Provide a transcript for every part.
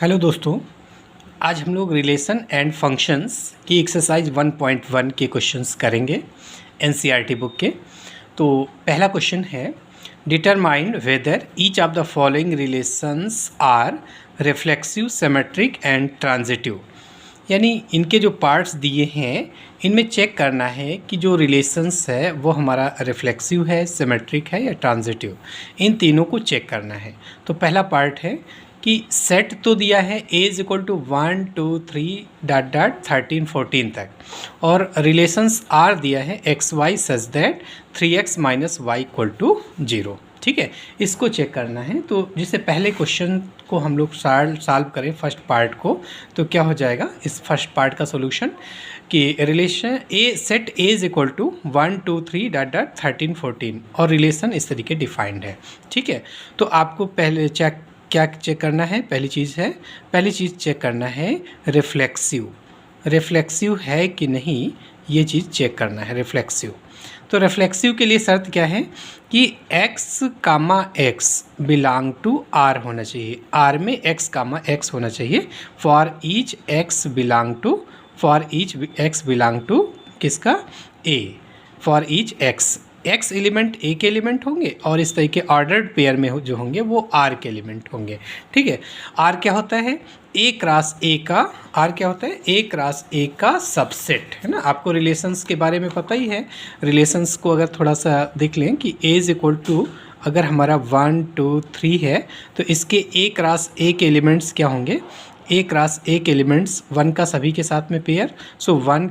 Hello दोस्तों, आज हम लोग रिलेशन एंड फंक्शंस की एक्सरसाइज 1.1 के क्वेश्चंस करेंगे एनसीईआरटी बुक के। तो पहला क्वेश्चन है, determine whether each of the following relations are reflexive, symmetric and transitive. यानी इनके जो पार्ट्स दिए हैं इनमें चेक करना है कि जो रिलेशंस है वो हमारा रिफ्लेक्सिव है, सिमेट्रिक है या ट्रांजिटिव। इन तीनों को चेक करना है। तो पहला पार्ट है कि सेट तो दिया है a is equal to 1 2 3 dot dot 13 14 तक, और रिलेशंस R दिया है x y such that 3x minus y equal to 0। ठीक है, इसको चेक करना है। तो जिससे पहले क्वेश्चन को हम लोग सॉल्व करें फर्स्ट पार्ट को, तो क्या हो जाएगा इस फर्स्ट पार्ट का सॉल्यूशन कि relation a set A is equal to 1 2 3 dot dot 13 14 और रिलेशन इस तरीके डिफाइंड है। ठीक है, तो आपको पहले क्या चेक करना है? पहली चीज़ चेक करना है रिफ्लेक्सिव है कि नहीं, ये चीज़ चेक करना है रिफ्लेक्सिव। तो रिफ्लेक्सिव के लिए शर्त क्या है कि x comma x belong to R होना चाहिए। R में x कामा x होना चाहिए for each x belong to किसका? A। For each x element A के एलिमेंट होंगे और इस तरीके ऑर्डर्ड पेयर में जो होंगे वो R के एलिमेंट होंगे। ठीक है, R क्या होता है? A क्रॉस A का R क्या होता है? A क्रॉस A का सबसेट है ना। आपको रिलेशंस के बारे में पता ही है। रिलेशंस को अगर थोड़ा सा देख लें कि A इज इक्वल टू, अगर हमारा 1 2 3 है तो इसके A क्रॉस A के एलिमेंट्स क्या होंगे? A क्रॉस A के एलिमेंट्स 1 का सभी के साथ में पेयर, सो 1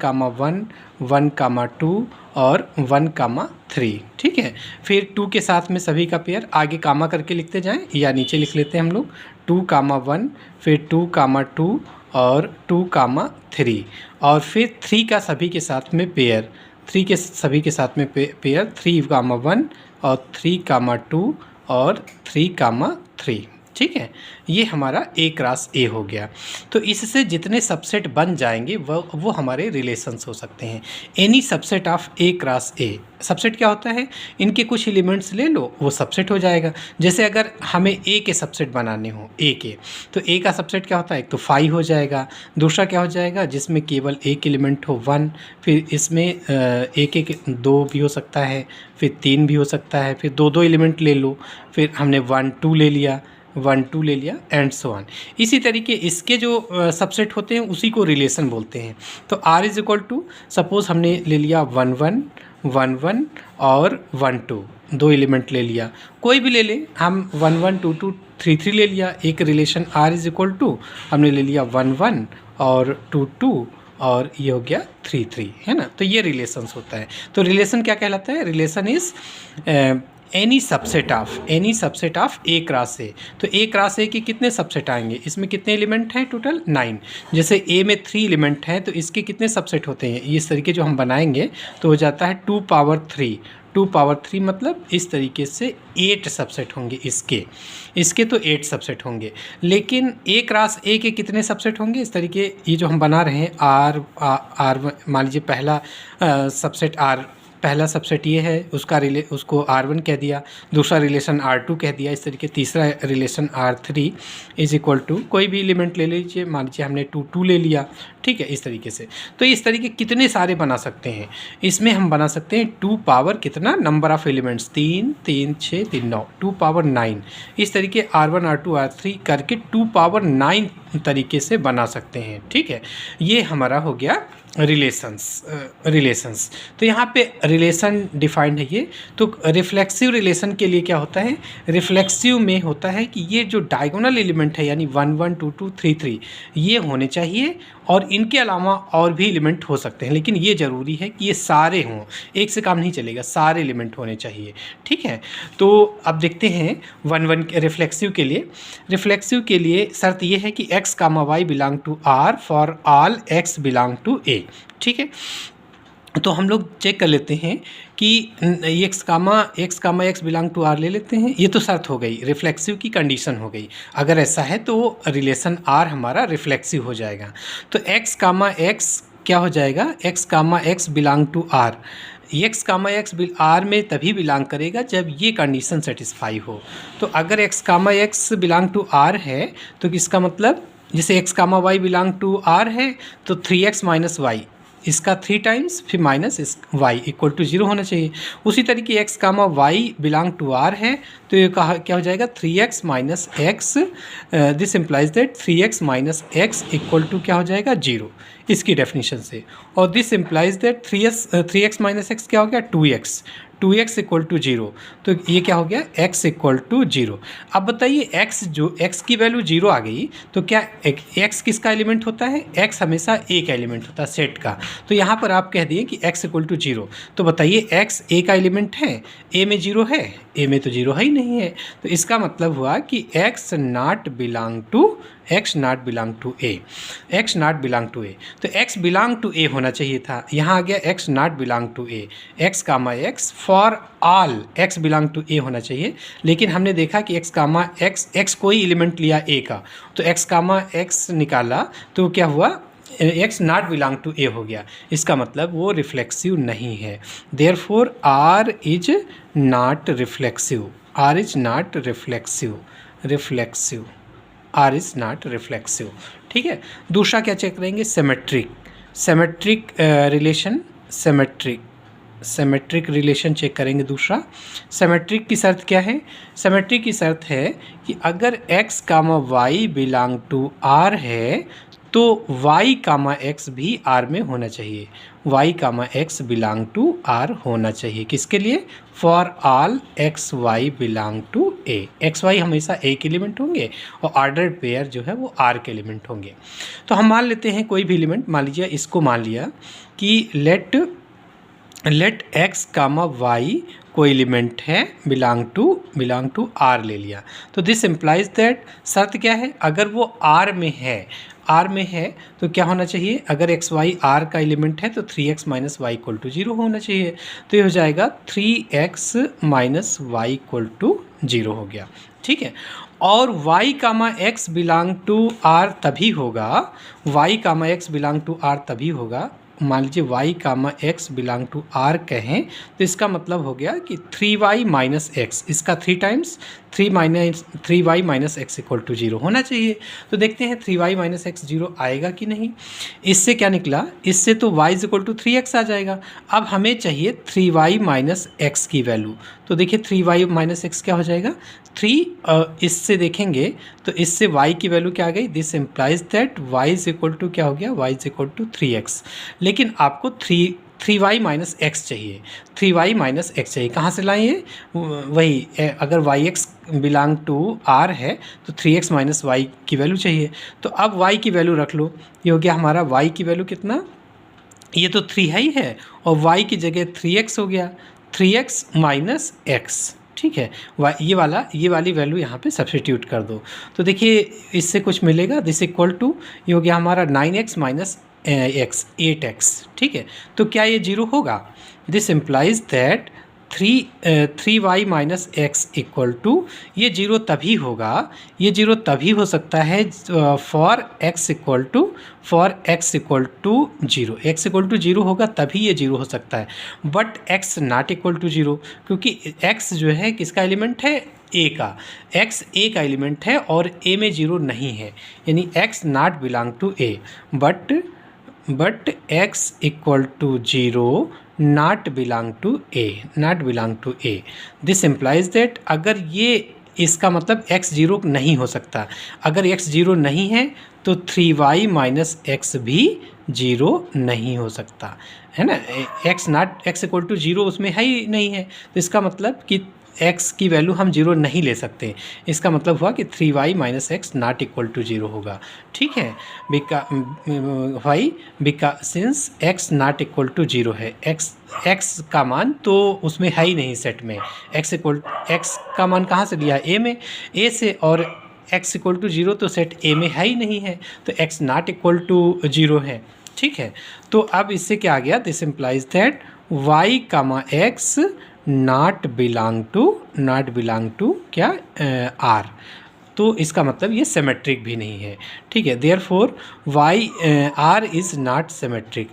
कामा 1 1 कामा 2 और 1 कामा 3। ठीक है, फिर 2 के साथ में सभी का पेयर, आगे कामा करके लिखते जाएं या नीचे लिख लेते हैं हम लोग 2 कामा 1, फिर 2 कामा 2 और 2 कामा 3, और फिर 3 का सभी के साथ में पेयर, 3 के सभी के साथ में पेयर 3 कामा 1 और 3 कामा 2 और 3 कामा 3। ठीक है, ये हमारा A क्रॉस A हो गया। तो इससे जितने सबसेट बन जाएंगे वो हमारे रिलेशंस हो सकते हैं। Any subset of A cross A। Subset क्या होता है? इनके कुछ एलिमेंट्स ले लो, वो सबसेट हो जाएगा। जैसे अगर हमें A के सबसेट बनाने हो A के, तो A का सबसेट क्या होता है? एक तो 5 हो जाएगा, दूसरा क्या हो जाएगा जिसमें केवल एक एलिमेंट हो 1, फिर इसमें एक 2 भी हो सकता है, फिर 3 भी हो सकता है, फिर 2 एलिमेंट ले लो, फिर हमने 1 2 ले लिया, 1 2 ले लिया एंड सो ऑन। इसी तरीके इसके जो सबसेट होते हैं उसी को रिलेशन बोलते हैं। तो R is equal to, suppose हमने ले लिया 1 1 1 1 और 1 2, 2 एलिमेंट ले लिया, कोई भी ले ले, हम 1 1 2 2 3 3 ले लिया। एक relation R is equal to हमने ले लिया 1 1 और 2 2 और ये हो गया 3 3, है ना। तो ये रिलेशंस होता है। तो रिलेशन क्या कहलाता है? Relation is any subset of A cross A। तो A क्रॉस A के कितने सबसेट आएंगे? इसमें कितने एलिमेंट हैं? टोटल 9। जैसे A में 3 एलिमेंट हैं तो इसके कितने सबसेट होते हैं? इस तरीके जो हम बनाएंगे तो हो जाता है 2 पावर 3। 2 पावर 3 मतलब इस तरीके से 8 सबसेट होंगे इसके तो 8 सबसेट होंगे। लेकिन A क्रॉस A के कितने सबसेट होंगे? इस तरीके ये जो हम बना रहे हैं R मान लीजिए पहला सबसेट ये है, उसको R1 कह दिया, दूसरा रिलेशन R2 कह दिया, इस तरीके तीसरा relation R3 is equal to कोई भी एलिमेंट ले लीजिए, मान लीजिए हमने 2 2 ले लिया। ठीक है, इस तरीके से। तो इस तरीके कितने सारे बना सकते हैं? इसमें हम बना सकते हैं 2 पावर कितना, नंबर ऑफ़ एलिमेंट्स 3 3 6 3 9, 2 पावर 9। इस तरीके R1 R2 R3 करके 2 पावर 9 तरीके से बना सकते हैं। ठीक है, ये हमारा हो गया रिलेशंस। तो यहाँ पे रिलेशन डिफाइंड है ये। तो रिफ्लेक्सिव रिलेशन के लिए क्या होता है? रिफ्लेक्सिव में होता है कि ये जो डायगोनल एलिमेंट है यानी 1 1 2 2 3 3 ये होने चाहिए, और इनके अलावा और भी एलिमेंट हो सकते हैं, लेकिन ये ज़रूरी है कि ये सारे हों, एक से काम नहीं चलेगा, सारे एलिमेंट होने चाहिए। ठीक है, तो अब देखते हैं 1 1 रिफ्लेक्सिव के लिए शर्त ये है कि x comma y belong to R for all x belong to A। ठीक है, तो हम लोग चेक कर लेते हैं कि x comma x belong to R ले लेते हैं। ये तो शर्त हो गई, रिफ्लेक्सिव की कंडीशन हो गई। अगर ऐसा है तो रिलेशन R हमारा रिफ्लेक्सिव हो जाएगा। तो x कामा x क्या हो जाएगा? x comma x belong to R, x comma x R में तभी बिलोंग करेगा जब ये कंडीशन सेटिस्फाई हो। तो अगर x comma x belong to R है तो किसका मतलब, जैसे x comma y belong to R है तो 3x माइनस वाई, इसका 3 टाइम्स फिर माइनस इस y इक्वल टू 0 होना चाहिए। उसी तरीके x comma y belong to R है तो ये कहा क्या हो जाएगा 3x minus x, this implies that 3x minus x equal to क्या हो जाएगा 0 इसकी डेफिनेशन से। और this implies that 3x minus x क्या हो गया 2x इक्वल टू 0। तो ये क्या हो गया x इक्वल टू 0। अब बताइए x की वैल्यू 0 आ गई तो क्या x किसका एलिमेंट होता है, x हमेशा a का एलिमेंट होता है सेट का। तो यहाँ पर आप कह दिए कि x इक्वल टू 0, तो बताइए x a का एलिमेंट है, a में 0 है, a में तो 0 है ही नहीं है। तो इसका मतलब हुआ कि x not belong to a, x not belong to a। तो x बिलोंग टू a होना चाहिए था, यहाँ आ गया x not belong to a, x comma x for all x belong to a होना चाहिए। लेकिन हमने देखा कि x कामा x कोई एलिमेंट लिया a का, तो x कामा x निकाला तो क्या हुआ x not belong to a हो गया। इसका मतलब वो रिफ्लेक्सिव नहीं है, therefore r is not reflexive, r is not reflexive, r is not reflexive. ठीक है, दूसरा क्या चेक करेंगे, सेमेट्रिक रिलेशन चेक करेंगे। दूसरा सेमेट्रिक की शर्त क्या है, सेमेट्रिक की शर्त है कि अगर x comma y belong to r है तो y कामा x भी r में होना चाहिए, y comma x belong to r होना चाहिए। किसके लिए, for all x y belong to a, x y हमेशा a के एलिमेंट होंगे और ऑर्डर्ड पेयर जो है वो r के एलिमेंट होंगे। तो हम मान लेते हैं कोई भी एलिमेंट, मान लीजिए इसको मान लिया कि लेट x कामा वाई कोई एलिमेंट है बिलोंग टू r ले लिया। तो दिस इम्प्लाइज दैट, शर्त क्या है, अगर वो r में है तो क्या होना चाहिए, अगर एक्स वाई आर का एलिमेंट है तो 3x minus y equal to 0 होना चाहिए। तो ये हो जाएगा 3x minus y equal to 0 हो गया। ठीक है, और y comma x belong to r तभी होगा, y comma x belong to r तभी होगा, मान लीजिए y comma x belong to r कहें तो इसका मतलब हो गया कि 3y माइनस एक्स, इसका 3 times 3y minus x equal to 0 होना चाहिए। तो देखते हैं 3y माइनस एक्स 0 आएगा कि नहीं। इससे क्या निकला, इससे तो y इक्वल टू 3x आ जाएगा। अब हमें चाहिए 3y माइनस एक्स की वैल्यू, तो देखिए 3y माइनस एक्स क्या हो जाएगा 3, इससे देखेंगे तो इससे y की वैल्यू क्या आ गई, this implies that y is equal to क्या हो गया, y is equal to 3x। लेकिन आपको 3y माइनस एक्स चाहिए, 3y माइनस एक्स चाहिए, कहाँ से लाएंगे, वही अगर yx बिलोंग टू r है तो 3x माइनस वाई की वैल्यू चाहिए। तो अब y की वैल्यू रख लो, ये हो गया हमारा y की वैल्यू कितना, ये तो 3 है ही है और y की जगह 3x हो गया, 3x माइनस एक्स। ठीक है, ये वाली वैल्यू यहाँ पे सब्स्टिट्यूट कर दो तो देखिए इससे कुछ मिलेगा, दिस इक्वल टू ये हो गया हमारा 9x माइनस एक्स 8x। ठीक है, तो क्या ये 0 होगा, this implies that 3y minus x equal to, ये 0 तभी होगा, ये 0 तभी हो सकता है for x equal to 0, x equal to 0 होगा तभी ये 0 हो सकता है, but x not equal to 0, क्योंकि x जो है किसका एलिमेंट है, a का, x a का एलिमेंट है और a में 0 नहीं है, यानी x not belong to a, but x equal to 0 not belong to a, this implies that, अगर ये इसका मतलब x 0 नहीं हो सकता, अगर x 0 नहीं है तो 3y माइनस एक्स भी 0 नहीं हो सकता है ना, x इक्वल टू 0 उसमें है ही नहीं है, तो इसका मतलब कि x की वैल्यू हम 0 नहीं ले सकते, इसका मतलब हुआ कि 3y minus x not equal to 0 होगा। ठीक है, since x not equal to 0 है, x का मान तो उसमें है ही नहीं सेट में, x का मान कहाँ से लिया, a में, a से, और x इक्वल टू 0 तो सेट a में है ही नहीं है, तो x नॉट इक्वल टू 0 है। ठीक है, तो अब इससे क्या आ गया, this implies that y comma x not belong to क्या r, तो इसका मतलब ये सिमेट्रिक भी नहीं है। ठीक है, therefore r is not symmetric,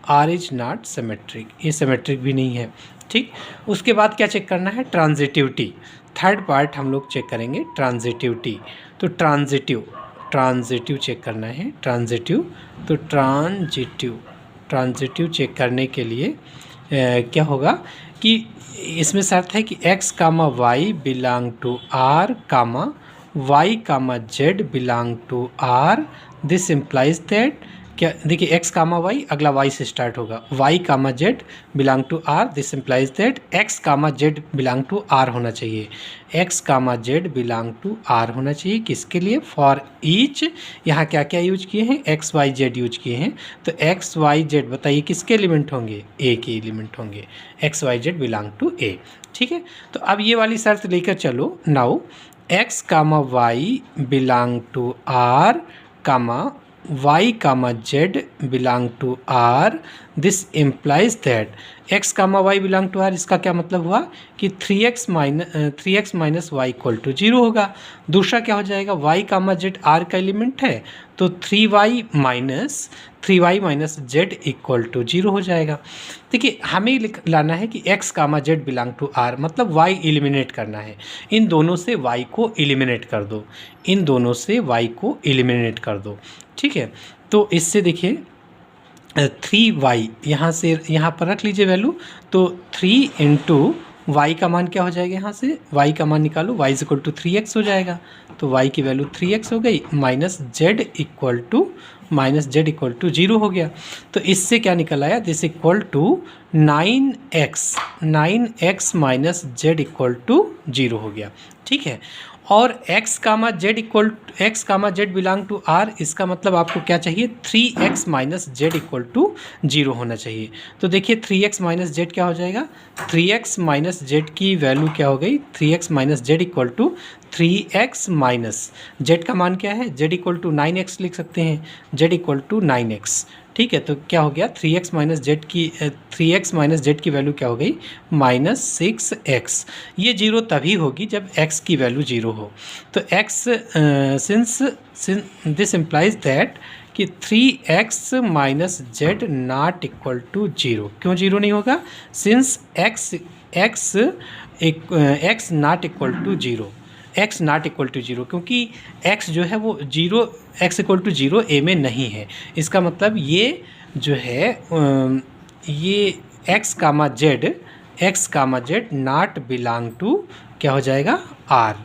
R is not symmetric, ये सिमेट्रिक भी नहीं है। ठीक, उसके बाद क्या चेक करना है, ट्रांजिटिविटी। थर्ड पार्ट हम लोग चेक करेंगे ट्रांजिटिविटी। तो ट्रांजिटिव चेक करना है, ट्रांजिटिव। तो ट्रांजिटिव चेक करने के लिए क्या होगा कि इसमें शर्त है कि x comma y belong to R comma y comma z belong to R. This implies that, क्या देखिए x कामा वाई, अगला y से स्टार्ट होगा, y comma z belong to R. This implies that x comma z belong to R होना चाहिए, x comma z belong to R होना चाहिए। किसके लिए, फॉर ईच। यहाँ क्या क्या यूज किए हैं, x y z यूज किए हैं। तो x y z बताइए किसके एलिमेंट होंगे, a के एलिमेंट होंगे, x y z belong to a। ठीक है, तो अब ये वाली शर्त लेकर चलो। Now x comma y belong to R comma y comma z belong to R. This implies that x comma y belong to R, इसका क्या मतलब हुआ कि 3x minus y equal to 0 होगा। दूसरा क्या हो जाएगा, y कामा जेड आर का एलिमेंट है, तो 3y minus z equal to 0 हो जाएगा। देखिए हमें लाना है कि x comma z belong to R, मतलब y एलिमिनेट करना है। इन दोनों से y को एलिमिनेट कर दो, इन दोनों से y को एलिमिनेट कर दो। ठीक है, तो इससे देखिए 3y यहाँ से यहाँ पर रख लीजिए वैल्यू, तो 3 इंटू वाई का मान क्या हो जाएगा, यहाँ से y का मान निकालो, y is equal to 3x हो जाएगा। तो y की वैल्यू 3x हो गई, माइनस जेड इक्वल टू 0 हो गया। तो इससे क्या निकल आया, this equal to 9x minus z equal to 0 हो गया। ठीक है, और x comma z belong to r, इसका मतलब आपको क्या चाहिए, 3x minus z equal to 0 होना चाहिए। तो देखिए 3x माइनस जेड क्या हो जाएगा, 3x माइनस जेड की वैल्यू क्या हो गई, 3x minus z equal to 3x minus z का मान क्या है, जेड इक्वल टू 9x लिख सकते हैं, जेड इक्वल टू 9x। ठीक है, तो क्या हो गया, 3x माइनस जेड की वैल्यू क्या हो गई, -6x। ये 0 तभी होगी जब x की वैल्यू 0 हो। तो x since this implies that कि 3x minus z not equal to 0। क्यों 0 नहीं होगा, since x not equal to 0, x not equal to 0, क्योंकि x जो है वो 0, x इक्वल टू 0 a में नहीं है। इसका मतलब ये जो है ये x comma z not belong to क्या हो जाएगा, r।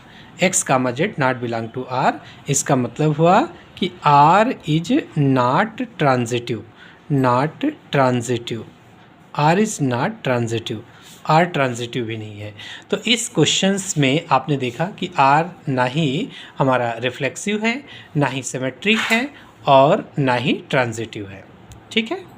x comma z not belong to r, इसका मतलब हुआ कि r is not transitive, r is not transitive, r transitive भी नहीं है। तो इस क्वेश्चंस में आपने देखा कि r ना ही हमारा रिफ्लेक्सिव है, ना ही सिमेट्रिक है, और ना ही ट्रांजिटिव है। ठीक है।